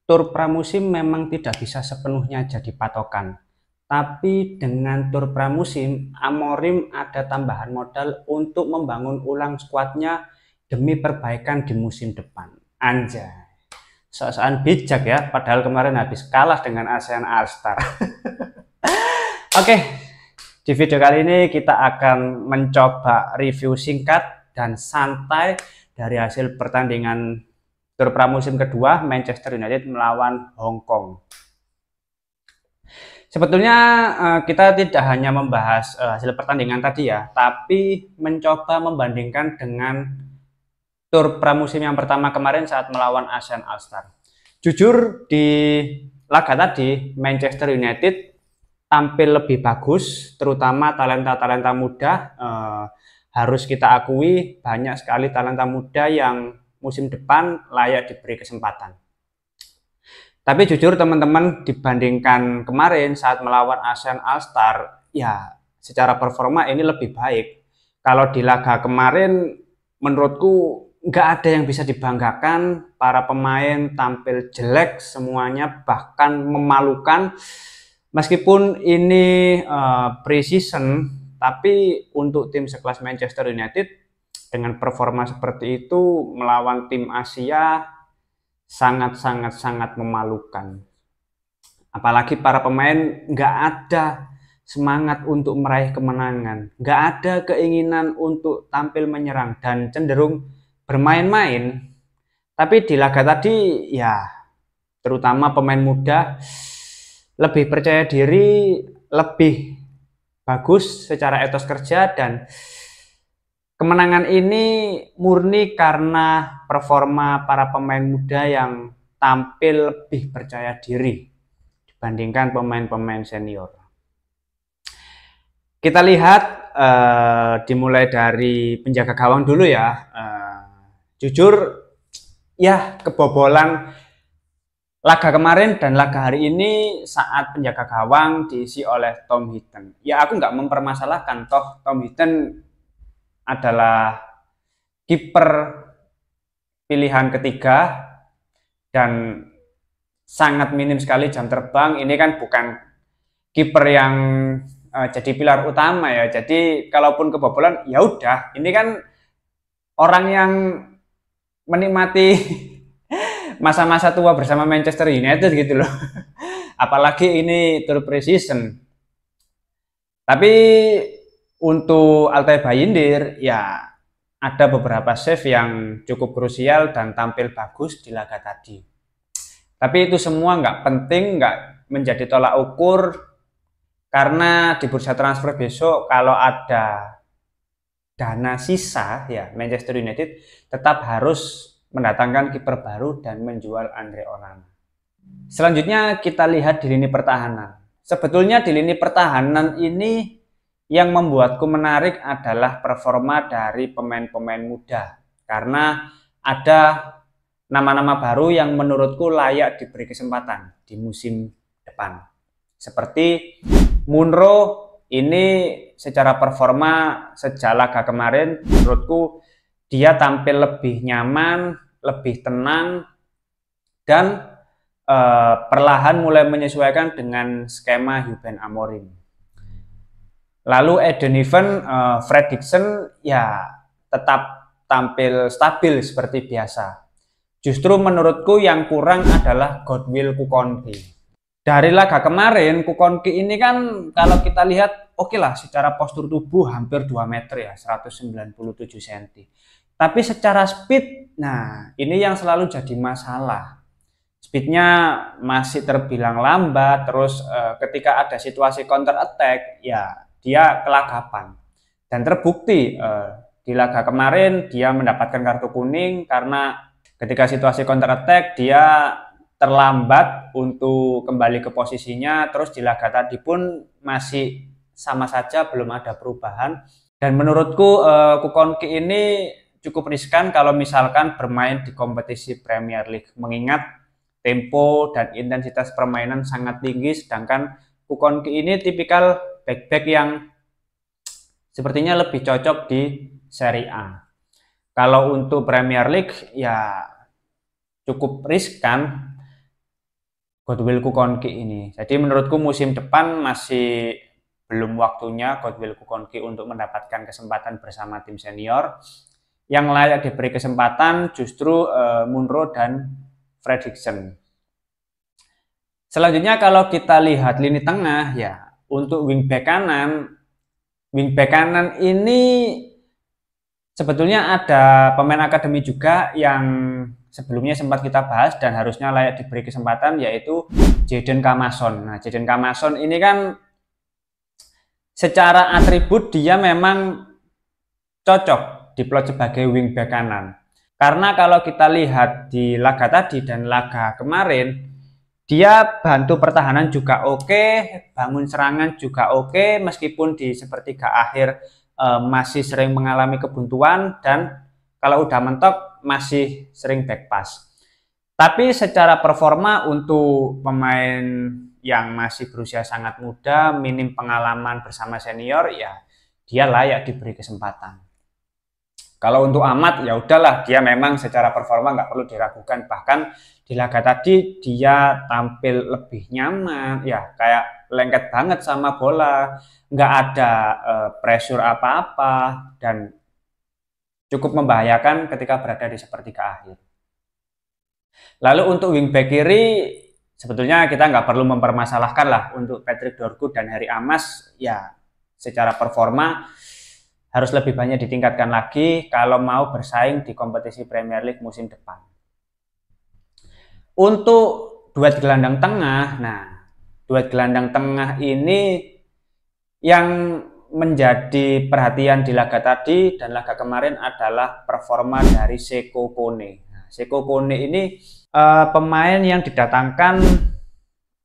tur pramusim memang tidak bisa sepenuhnya jadi patokan. Tapi dengan tur pramusim, Amorim ada tambahan modal untuk membangun ulang skuadnya demi perbaikan di musim depan. Anjay, sok-sokan bijak ya, padahal kemarin habis kalah dengan ASEAN All-Star. Oke, di video kali ini kita akan mencoba review singkat dan santai dari hasil pertandingan tur pramusim kedua Manchester United melawan Hong Kong. Sebetulnya kita tidak hanya membahas hasil pertandingan tadi ya, tapi mencoba membandingkan dengan tur pramusim yang pertama kemarin saat melawan ASEAN All-Star. Jujur di laga tadi Manchester United tampil lebih bagus, terutama talenta-talenta muda. Harus kita akui banyak sekali talenta muda yang musim depan layak diberi kesempatan. Tapi jujur teman-teman, dibandingkan kemarin saat melawan ASEAN All-Star, ya secara performa ini lebih baik. Kalau di laga kemarin menurutku nggak ada yang bisa dibanggakan, para pemain tampil jelek semuanya, bahkan memalukan. Meskipun ini pre-season, tapi untuk tim sekelas Manchester United dengan performa seperti itu melawan tim Asia sangat memalukan. Apalagi para pemain nggak ada semangat untuk meraih kemenangan, nggak ada keinginan untuk tampil menyerang dan cenderung bermain-main. Tapi di laga tadi ya terutama pemain muda lebih percaya diri, lebih bagus secara etos kerja, dan kemenangan ini murni karena performa para pemain muda yang tampil lebih percaya diri dibandingkan pemain-pemain senior. Kita lihat dimulai dari penjaga gawang dulu ya. Jujur ya kebobolan laga kemarin dan laga hari ini saat penjaga gawang diisi oleh Tom Heaton. Ya aku nggak mempermasalahkan, toh Tom Heaton adalah kiper pilihan ketiga dan sangat minim sekali jam terbang. Ini kan bukan kiper yang jadi pilar utama ya. Jadi kalaupun kebobolan ya udah. Ini kan orang yang menikmati masa-masa tua bersama Manchester United gitu loh. Apalagi ini tur pre-season. Tapi untuk Altay Bayindir ya ada beberapa save yang cukup krusial dan tampil bagus di laga tadi. Tapi itu semua nggak penting, nggak menjadi tolak ukur, karena di bursa transfer besok kalau ada dana sisa ya Manchester United tetap harus mendatangkan kiper baru dan menjual Andre Onana. Selanjutnya kita lihat di lini pertahanan. Sebetulnya di lini pertahanan ini yang membuatku menarik adalah performa dari pemain-pemain muda. Karena ada nama-nama baru yang menurutku layak diberi kesempatan di musim depan. Seperti Munro, ini secara performa sejak laga kemarin menurutku dia tampil lebih nyaman, lebih tenang, dan perlahan mulai menyesuaikan dengan skema Ruben Amorim. Lalu Eden Even, Fredrickson ya tetap tampil stabil seperti biasa. Justru menurutku yang kurang adalah Godwill Kukonki. Dari laga kemarin, Kukonki ini kan kalau kita lihat oke lah secara postur tubuh hampir 2 meter ya, 197 cm. Tapi secara speed, nah ini yang selalu jadi masalah. Speednya masih terbilang lambat, terus ketika ada situasi counter attack, ya dia kelagapan. Dan terbukti di laga kemarin dia mendapatkan kartu kuning karena ketika situasi counter attack dia terlambat untuk kembali ke posisinya, terus di laga tadi pun masih sama saja belum ada perubahan. Dan menurutku Kukonki ini cukup riskan kalau misalkan bermain di kompetisi Premier League, mengingat tempo dan intensitas permainan sangat tinggi, sedangkan Kukonki ini tipikal back-back yang sepertinya lebih cocok di Serie A. Kalau untuk Premier League ya cukup riskan, God Will Ku Kon Ki ini. Jadi menurutku musim depan masih belum waktunya God Will Ku Kon Ki untuk mendapatkan kesempatan bersama tim senior. Yang layak diberi kesempatan justru Munro dan Fredriksson. Selanjutnya kalau kita lihat lini tengah ya, untuk wingback kanan ini sebetulnya ada pemain akademi juga yang sebelumnya sempat kita bahas dan harusnya layak diberi kesempatan, yaitu Jadon Kamason. Nah, Jadon Kamason ini kan secara atribut dia memang cocok diplot sebagai wingback kanan. Karena kalau kita lihat di laga tadi dan laga kemarin, dia bantu pertahanan juga oke, bangun serangan juga oke, meskipun di sepertiga akhir masih sering mengalami kebuntuan dan kalau udah mentok masih sering back pass. Tapi secara performa untuk pemain yang masih berusia sangat muda, minim pengalaman bersama senior, ya dia layak diberi kesempatan. Kalau untuk Ahmad ya udahlah, dia memang secara performa nggak perlu diragukan. Bahkan di laga tadi dia tampil lebih nyaman, ya kayak lengket banget sama bola, nggak ada pressure apa-apa dan cukup membahayakan ketika berada di sepertiga akhir. Lalu untuk wingback kiri, sebetulnya kita nggak perlu mempermasalahkan lah untuk Patrick Dorgu dan Harry Amas, ya secara performa harus lebih banyak ditingkatkan lagi kalau mau bersaing di kompetisi Premier League musim depan. Untuk duet gelandang tengah, nah duet gelandang tengah ini yang menjadi perhatian di laga tadi dan laga kemarin adalah performa dari Seko Kone. Nah, Seko Kone ini pemain yang didatangkan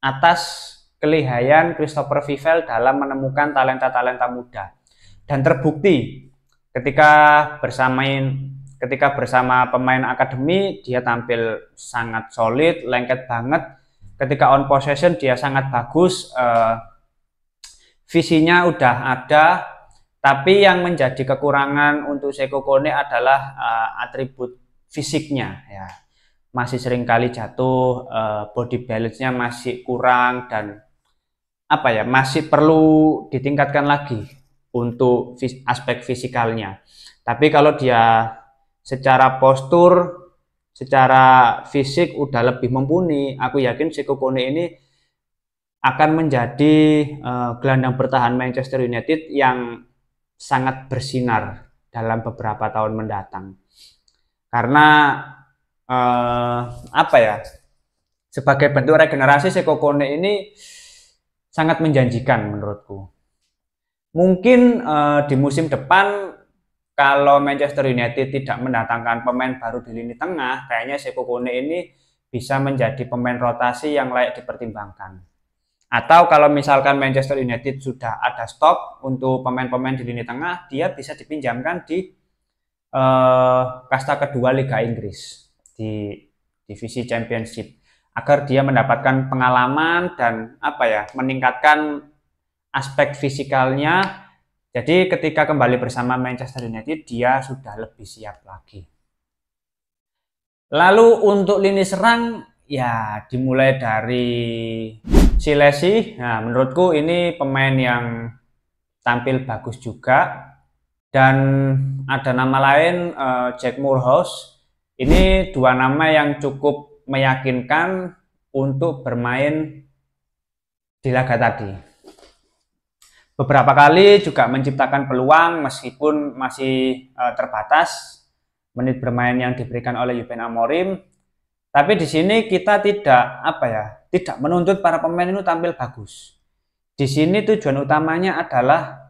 atas kelihayan Christopher Vivell dalam menemukan talenta-talenta muda. Dan terbukti ketika bersama pemain akademi dia tampil sangat solid, lengket banget. Ketika on possession dia sangat bagus. Visinya udah ada, tapi yang menjadi kekurangan untuk Seko Kone adalah atribut fisiknya ya. Masih sering kali jatuh, body balance-nya masih kurang dan masih perlu ditingkatkan lagi untuk aspek fisikalnya. Tapi kalau dia secara postur, secara fisik udah lebih mumpuni, aku yakin Seko Kone ini akan menjadi gelandang bertahan Manchester United yang sangat bersinar dalam beberapa tahun mendatang. Karena sebagai bentuk regenerasi Seko Kone ini sangat menjanjikan menurutku. Mungkin di musim depan kalau Manchester United tidak mendatangkan pemain baru di lini tengah, kayaknya Seko Kone ini bisa menjadi pemain rotasi yang layak dipertimbangkan. Atau kalau misalkan Manchester United sudah ada stok untuk pemain-pemain di lini tengah, dia bisa dipinjamkan di kasta kedua Liga Inggris di divisi Championship agar dia mendapatkan pengalaman dan meningkatkan aspek fisikalnya. Jadi ketika kembali bersama Manchester United dia sudah lebih siap lagi. Lalu untuk lini serang ya dimulai dari Silesi. Nah, menurutku ini pemain yang tampil bagus juga. Dan ada nama lain Jack Moorhouse. Ini dua nama yang cukup meyakinkan untuk bermain di laga tadi. Beberapa kali juga menciptakan peluang meskipun masih terbatas menit bermain yang diberikan oleh Ruben Amorim. Tapi di sini kita tidak menuntut para pemain itu tampil bagus. Di sini tujuan utamanya adalah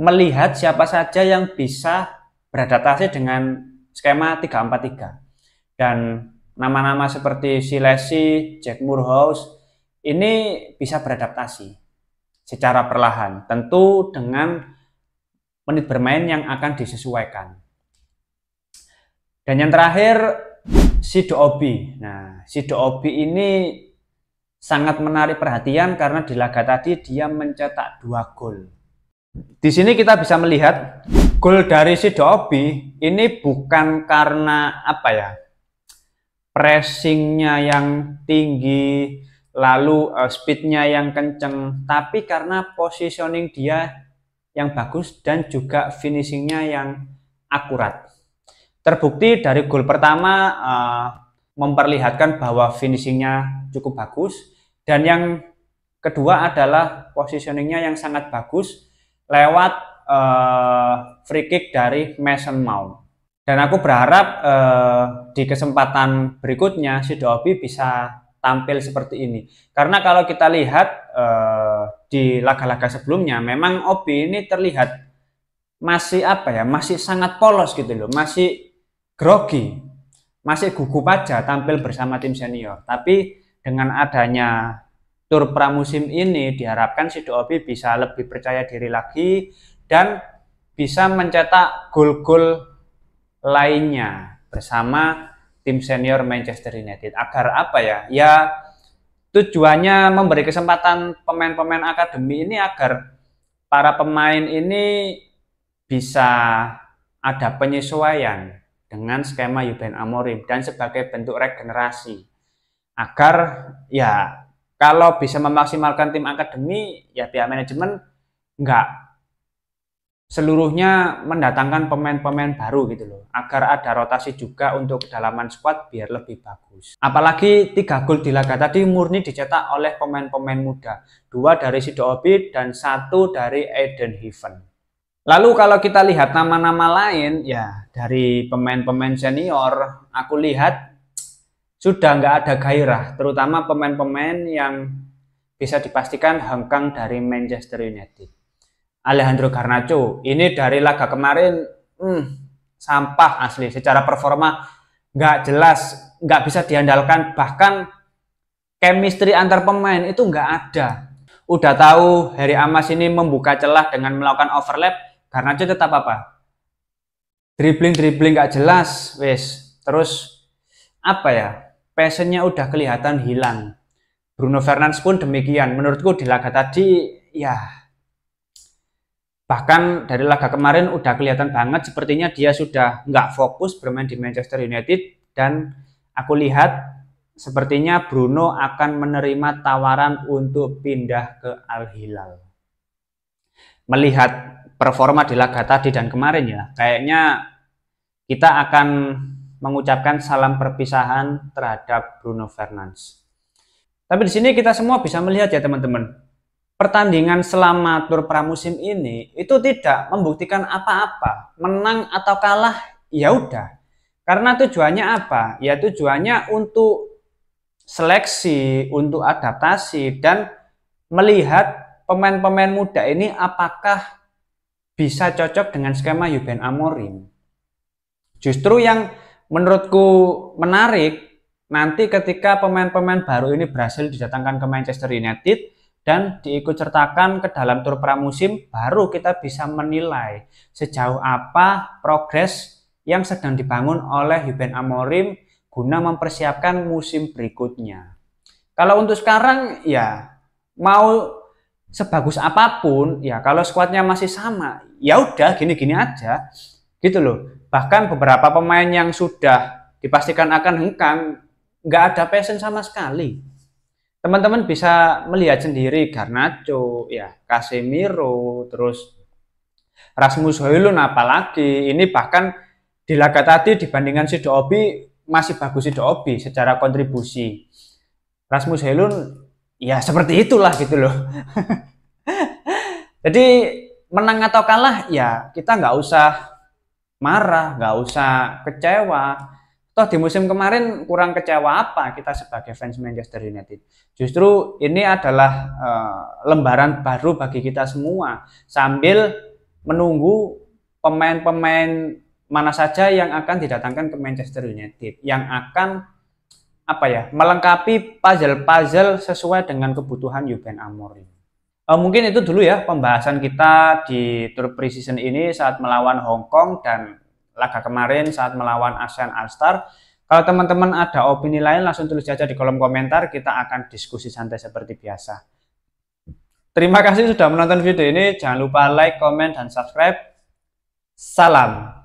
melihat siapa saja yang bisa beradaptasi dengan skema 3-4-3. Dan nama-nama seperti Silesi, Jack Moorhouse ini bisa beradaptasi secara perlahan, tentu dengan menit bermain yang akan disesuaikan. Dan yang terakhir Sido Obi. Nah, Sido Obi ini sangat menarik perhatian karena di laga tadi dia mencetak 2 gol. Di sini kita bisa melihat gol dari Sido Obi ini bukan karena pressingnya yang tinggi, lalu speednya yang kenceng, tapi karena positioning dia yang bagus dan juga finishingnya yang akurat. Terbukti dari gol pertama memperlihatkan bahwa finishingnya cukup bagus, dan yang kedua adalah positioningnya yang sangat bagus lewat free kick dari Mason Mount. Dan aku berharap di kesempatan berikutnya si Dobi bisa tampil seperti ini. Karena kalau kita lihat di laga-laga sebelumnya, memang Obi ini terlihat masih masih sangat polos gitu loh, masih grogi, masih gugup aja tampil bersama tim senior. Tapi dengan adanya tur pramusim ini diharapkan si Dobi bisa lebih percaya diri lagi dan bisa mencetak gol-gol lainnya bersama tim senior Manchester United. Agar ya tujuannya memberi kesempatan pemain-pemain akademi ini agar para pemain ini bisa ada penyesuaian dengan skema Ruben Amorim dan sebagai bentuk regenerasi agar ya kalau bisa memaksimalkan tim akademi, ya pihak manajemen nggak seluruhnya mendatangkan pemain-pemain baru gitu loh, agar ada rotasi juga untuk kedalaman squad biar lebih bagus. Apalagi 3 gol di laga tadi murni dicetak oleh pemain-pemain muda, 2 dari Sido Obid dan 1 dari Eden Heaven. Lalu kalau kita lihat nama-nama lain ya dari pemain-pemain senior, aku lihat sudah nggak ada gairah, terutama pemain-pemain yang bisa dipastikan hengkang dari Manchester United. Alejandro Garnacho ini dari laga kemarin sampah asli, secara performa nggak jelas, nggak bisa diandalkan, bahkan chemistry antar pemain itu nggak ada. Udah tahu Harry Amas ini membuka celah dengan melakukan overlap, Garnacho tetap dribbling nggak jelas, wes. Terus passionnya udah kelihatan hilang. Bruno Fernandes pun demikian. Menurutku di laga tadi ya, bahkan dari laga kemarin udah kelihatan banget sepertinya dia sudah nggak fokus bermain di Manchester United, dan aku lihat sepertinya Bruno akan menerima tawaran untuk pindah ke Al Hilal. Melihat performa di laga tadi dan kemarin ya, kayaknya kita akan mengucapkan salam perpisahan terhadap Bruno Fernandes. Tapi di sini kita semua bisa melihat ya teman-teman, pertandingan selama tur pramusim ini itu tidak membuktikan apa-apa, menang atau kalah ya udah. Karena tujuannya apa? Ya tujuannya untuk seleksi, untuk adaptasi dan melihat pemain-pemain muda ini apakah bisa cocok dengan skema Ruben Amorim. Justru yang menurutku menarik nanti ketika pemain-pemain baru ini berhasil didatangkan ke Manchester United dan diikut sertakan ke dalam tur pramusim, baru kita bisa menilai sejauh apa progres yang sedang dibangun oleh Ruben Amorim guna mempersiapkan musim berikutnya. Kalau untuk sekarang ya mau sebagus apapun ya, kalau skuadnya masih sama ya udah gini-gini aja gitu loh. Bahkan beberapa pemain yang sudah dipastikan akan hengkang nggak ada passion sama sekali. Teman-teman bisa melihat sendiri Garnacho, ya Casemiro, terus Rasmus Højlund apalagi. Ini bahkan di laga tadi dibandingkan Sido Obi masih bagus Sido Obi secara kontribusi. Rasmus Højlund ya seperti itulah gitu loh. Jadi menang atau kalah ya kita nggak usah marah, nggak usah kecewa. Toh di musim kemarin kurang kecewa apa kita sebagai fans Manchester United. Justru ini adalah lembaran baru bagi kita semua, sambil menunggu pemain-pemain mana saja yang akan didatangkan ke Manchester United, yang akan melengkapi puzzle-puzzle sesuai dengan kebutuhan Ruben Amorim. Mungkin itu dulu ya pembahasan kita di tur pre-season ini saat melawan Hong Kong dan laga kemarin saat melawan ASEAN All-Star. Kalau teman-teman ada opini lain langsung tulis saja di kolom komentar, kita akan diskusi santai seperti biasa. Terima kasih sudah menonton video ini, jangan lupa like, komen, dan subscribe. Salam.